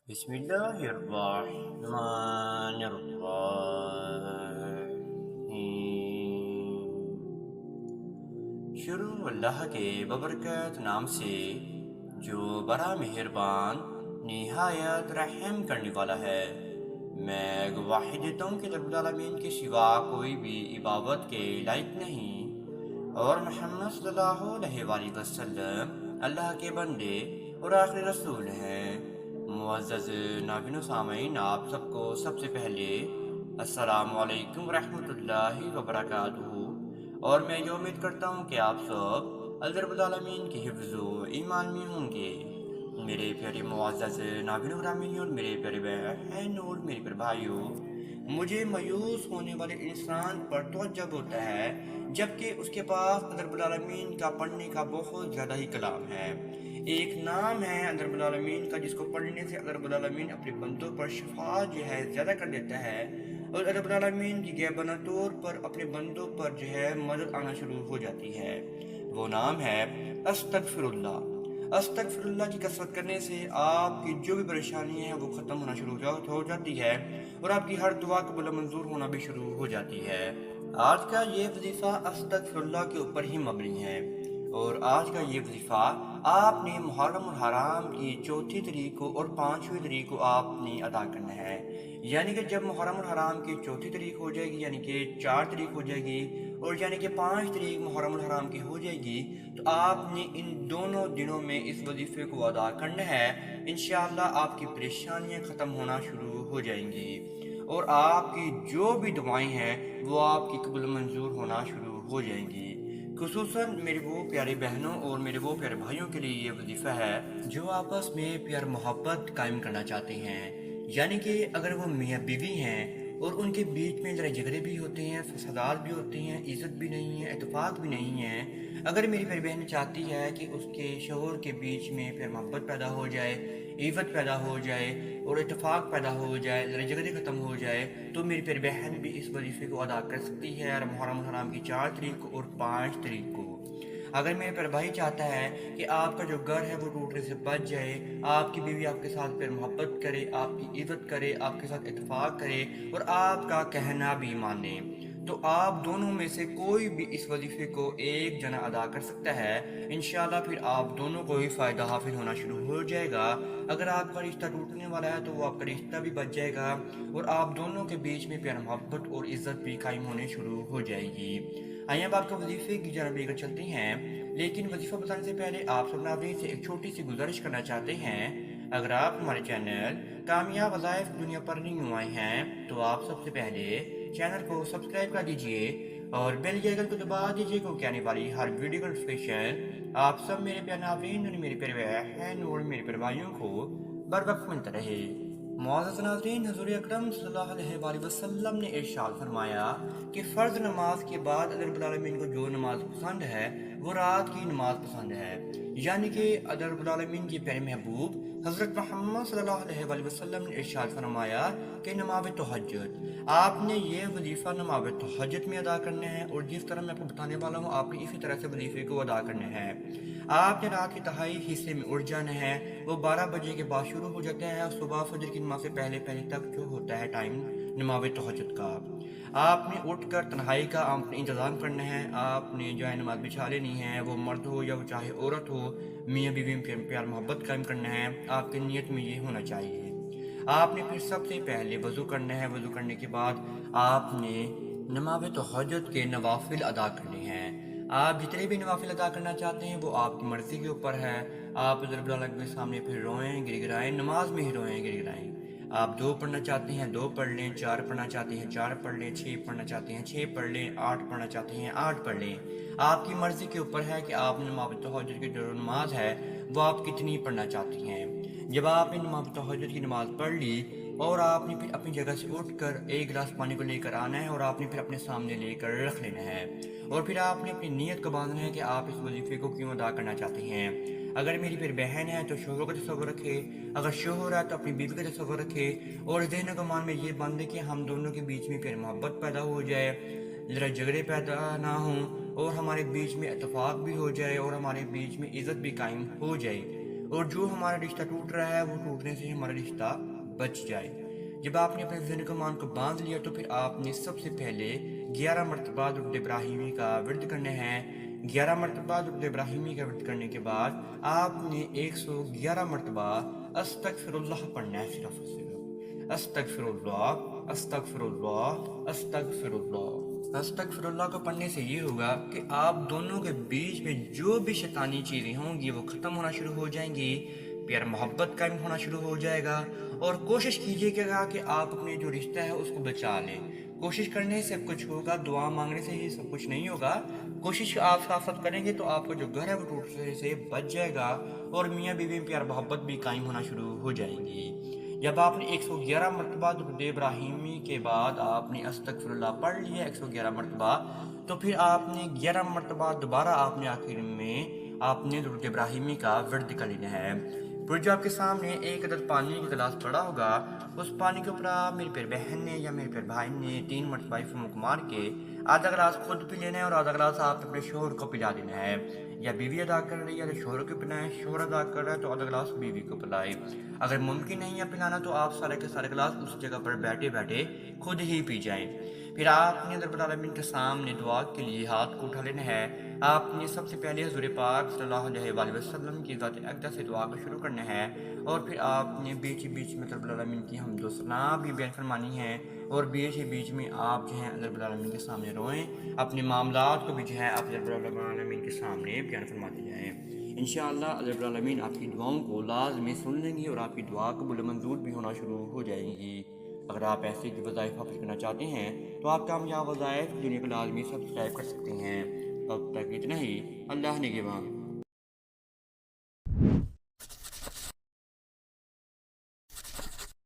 بسم اللہ الرحمن الرحیم۔ شروع اللہ کے ببرکت نام سے جو بڑا مہربان نہایت رحم کرنے والا ہے۔ میں گواہی دیتا ہوں کہ رب العالمین کے سوا کوئی بھی عبادت کے لائق نہیں، اور محمد صلی اللہ علیہ وآلہ وسلم اللہ کے بندے اور آخری رسول ہیں۔ معزز ناظرین و سامعین، آپ سب کو سب سے پہلے السلام علیکم ورحمۃ اللہ وبرکاتہ، اور میں یہ امید کرتا ہوں کہ آپ سب اللہ رب العالمین کی حفظ و ایمان میں ہوں گے۔ میرے پیارے معزز ناظرین و سامعین اور میرے پیارے بہن اور میرے پیارے بھائیوں، مجھے مایوس ہونے والے انسان پر تعجب ہوتا ہے جبکہ اس کے پاس اللہ رب العالمین کا پڑھنے کا بہت زیادہ ہی کلام ہے۔ ایک نام ہے اللہ رب العالمین کا جس کو پڑھنے سے اللہ رب العالمین اپنے بندوں پر شفا جو ہے زیادہ کر دیتا ہے، اور اللہ رب العالمین کی غیبانہ طور پر اپنے بندوں پر جو ہے مدد آنا شروع ہو جاتی ہے۔ وہ نام ہے استغفر اللہ۔ استغفر اللہ کی کثرت کرنے سے آپ کی جو بھی پریشانی ہے وہ ختم ہونا شروع ہو جاتی ہے، اور آپ کی ہر دعا قبول منظور ہونا بھی شروع ہو جاتی ہے۔ آج کا یہ وظیفہ استغفر اللہ کے اوپر ہی مبنی ہے، اور آج کا یہ وظیفہ آپ نے محرم الحرام کی چوتھی تاریخ کو اور پانچویں تاریخ کو آپ نے ادا کرنا ہے۔ یعنی کہ جب محرم الحرام کی چوتھی تاریخ ہو جائے گی، یعنی کہ 4 تاریخ ہو جائے گی، اور یعنی کہ 5 تاریخ محرم الحرام کی ہو جائے گی، تو آپ نے ان دونوں دنوں میں اس وظیفے کو ادا کرنا ہے۔ انشاءاللہ آپ کی پریشانیاں ختم ہونا شروع ہو جائیں گی، اور آپ کی جو بھی دعائیں ہیں وہ آپ کی قبول منظور ہونا شروع ہو جائیں گی۔ خصوصاً میرے وہ پیارے بہنوں اور میرے وہ پیارے بھائیوں کے لیے یہ وظیفہ ہے جو آپس میں پیار محبت قائم کرنا چاہتے ہیں۔ یعنی کہ اگر وہ میاں بیوی ہیں اور ان کے بیچ میں لڑائی جھگڑے بھی ہوتے ہیں، فسادات بھی ہوتے ہیں، عزت بھی نہیں ہے، اتفاق بھی نہیں ہے، اگر میری پیاری بہن چاہتی ہے کہ اس کے شوہر کے بیچ میں پیار محبت پیدا ہو جائے، عزت پیدا ہو جائے اور اتفاق پیدا ہو جائے، لڑائی جھگڑے ختم ہو جائے، تو میری پیاری بہن بھی اس وظیفے کو ادا کر سکتی ہے محرم الحرام کی 4 تاریخ کو اور 5 تاریخ کو۔ اگر میرے پیارا بھائی چاہتا ہے کہ آپ کا جو گھر ہے وہ ٹوٹنے سے بچ جائے، آپ کی بیوی آپ کے ساتھ پیار محبت کرے، آپ کی عزت کرے، آپ کے ساتھ اتفاق کرے اور آپ کا کہنا بھی مانے، تو آپ دونوں میں سے کوئی بھی اس وظیفے کو ایک جنا ادا کر سکتا ہے۔ انشاءاللہ پھر آپ دونوں کو ہی فائدہ حاصل ہونا شروع ہو جائے گا۔ اگر آپ کا رشتہ ٹوٹنے والا ہے تو وہ آپ کا رشتہ بھی بچ جائے گا، اور آپ دونوں کے بیچ میں پیار محبت اور عزت بھی قائم ہونے شروع ہو جائے گی۔ آئیے اب آپ کو وظیفے کی جانب لے کر چلتے ہیں، لیکن وظیفہ بتانے سے پہلے آپ سب ناظرین سے ایک چھوٹی سی گزارش کرنا چاہتے ہیں۔ اگر آپ ہمارے چینل کامیاب وظائف دنیا پر نہیں آئے ہیں تو آپ سب سے پہلے چینل کو سبسکرائب کر دیجئے اور بیل کے آئیکن کو دبا دیجئے، کیونکہ آنے والی ہر ویڈیو کا نوٹیفیکیشن آپ سب میرے پیارے ناظرین اور میرے پیارے بہن اور میرے پیارے بھائیوں کو بر وقت ملتا رہے۔ معزز ناظرین، حضور اکرم صلی اللہ علیہ وآلہ وسلم نے ارشاد فرمایا کہ فرض نماز کے بعد اللہ رب العالمین کو جو نماز پسند ہے وہ رات کی نماز پسند ہے۔ یعنی کہ اللہ رب العالمین کے پیارے محبوب حضرت محمد صلی اللہ علیہ وآلہ وسلم نے ارشاد فرمایا کہ نماز تہجد، آپ نے یہ وظیفہ نماز تہجد میں ادا کرنا ہے، اور جس طرح میں آپ کو بتانے والا ہوں آپ نے اسی طرح سے وظیفے کو ادا کرنا ہے۔ آپ نے رات کے تہائی حصے میں اٹھ جانا ہے، وہ 12 بجے کے بعد شروع ہو جاتا ہے، اور صبح فجر کی نماز سے پہلے تک جو ہوتا ہے ٹائم نماز تہجد کا، آپ نے اٹھ کر تنہائی کا آپ نے انتظام کرنا ہے۔ آپ نے جو ہے نماز بچھا لینی ہے، وہ مرد ہو یا وہ چاہے عورت ہو، میاں بیوی میں پیار محبت قائم کرنا ہے۔ آپ کی نیت میں یہ ہونا چاہیے۔ آپ نے پھر سب سے پہلے وضو کرنا ہے، وضو کرنے کے بعد آپ نے نماز تہجد کے نوافل ادا کرنے ہیں۔ آپ جتنے بھی نوافل ادا کرنا چاہتے ہیں وہ آپ کی مرضی کے اوپر ہے۔ آپ رب العالمین کے سامنے پھر روئیں، گر گرائیں، نماز میں ہی روئیں، گر گرائیں۔ آپ 2 پڑھنا چاہتے ہیں 2 پڑھ لیں، 4 پڑھنا چاہتے ہیں 4 پڑھ لیں، 6 پڑھنا چاہتے ہیں 6 پڑھ لیں، 8 پڑھنا چاہتے ہیں 8 پڑھ لیں۔ آپ کی مرضی کے اوپر ہے کہ آپ نماز تہجد کی جو نماز ہے وہ آپ کتنی پڑھنا چاہتی ہیں۔ جب آپ نے نماز تہجد کی نماز پڑھ لی اور آپ نے پھر اپنی جگہ سے اٹھ کر ایک گلاس پانی کو لے کر آنا ہے، اور آپ نے پھر اپنے سامنے لے کر رکھ لینا ہے، اور پھر آپ نے اپنی نیت کو باندھنا ہے کہ آپ اس وظیفے کو کیوں ادا کرنا چاہتے ہیں۔ اگر میری پھر بہن ہے تو شوہر کا تصور رکھے، اگر شوہر ہے تو اپنی بیوی کا تصور رکھے، اور ذہن و گمان میں یہ باندھے کہ ہم دونوں کے بیچ میں پیار محبت پیدا ہو جائے، لڑائی جھگڑے پیدا نہ ہوں، اور ہمارے بیچ میں اتفاق بھی ہو جائے اور ہمارے بیچ میں عزت بھی قائم ہو جائے۔ اور جو ہمارا رشتہ ٹوٹ رہا ہے وہ ٹوٹنے سے ہمارا رشتہ بچ جائے۔ جب آپ نے اپنے ذہن و مان کو باندھ لیا تو پھر آپ نے سب سے پہلے 11 مرتبہ درود ابراہیمی کا ورد کرنا ہے۔ 11 مرتبہ درود ابراہیمی کا ورد کرنے کے بعد آپ نے 111 مرتبہ استغفر اللہ پڑھنا ہے، صرف اور صرف استغفر اللہ استغفر اللہ استغفر اللہ۔ استغفر اللہ کو پڑھنے سے یہ ہوگا کہ آپ دونوں کے بیچ میں جو بھی شیطانی چیزیں ہوں گی وہ ختم ہونا شروع ہو جائیں گی، پیار محبت قائم ہونا شروع ہو جائے گا۔ اور کوشش کیجیے گا کہ آپ اپنے جو رشتہ ہے اس کو بچا لیں۔ کوشش کرنے سے کچھ ہوگا، دعا مانگنے سے ہی سب کچھ نہیں ہوگا۔ کوشش آپ ساتھ ساتھ کریں گے تو آپ کا جو گھر ہے وہ ٹوٹنے سے بچ جائے گا اور میاں بیوی میں پیار محبت بھی قائم ہونا شروع ہو جائیں گی۔ جب آپ نے 111 مرتبہ درود ابراہیمی کے بعد آپ نے استغفر اللہ پڑھ لیا 111 مرتبہ، تو پھر آپ نے 11 مرتبہ دوبارہ آپ نے آخر میں آپ نے درود ابراہیمی کا ورد کر لینا ہے۔ پھر جو آپ کے سامنے ایک عدد پانی کا گلاس پڑا ہوگا، اس پانی کے اوپر آپ میری پیر بہن نے یا میرے پیر بھائی نے 3 مرتبہ فمک مار کے آدھا گلاس خود پی لینا ہے اور آدھا گلاس آپ اپنے شوہر کو پلا دینا ہے۔ یا بیوی ادا کر رہی ہے یا شوہر کو پلائیں، شوہر ادا کر رہا ہے تو آدھا گلاس بیوی کو پلائے۔ اگر ممکن نہیں ہے پلانا تو آپ سارے کے سارے گلاس اس جگہ پر بیٹھے بیٹھے خود ہی پی جائیں۔ پھر آپ نے رب العالمین کے سامنے دعا کے لیے ہاتھ کو اٹھا لینا ہے۔ آپ نے سب سے پہلے حضور پاک صلی اللہ علیہ وآلہ وسلم کی ذات اقدس سے دعا کو شروع کرنا ہے، اور پھر آپ نے بیچ بیچ میں رب العالمین کی حمد و ثنا بھی بیان فرمانی ہے، اور بیچ میں آپ جو ہے رب العالمین کے سامنے روئیں، اپنے معاملات کو بھی جو ہے آپ رب العالمین کے سامنے بیان فرماتے جائیں۔ انشاءاللہ رب العالمین آپ کی دعاؤں کو لازمی سن لیں گی اور آپ کی دعا قبول منظور بھی ہونا شروع ہو جائیں گی۔ اگر آپ ایسے کی وظائف حاصل کرنا چاہتے ہیں تو آپ کامیاب وظائف دنیا کو لازمی سبسکرائب کر سکتے ہیں۔ اب تک اتنا ہی، اللہ نگہباں۔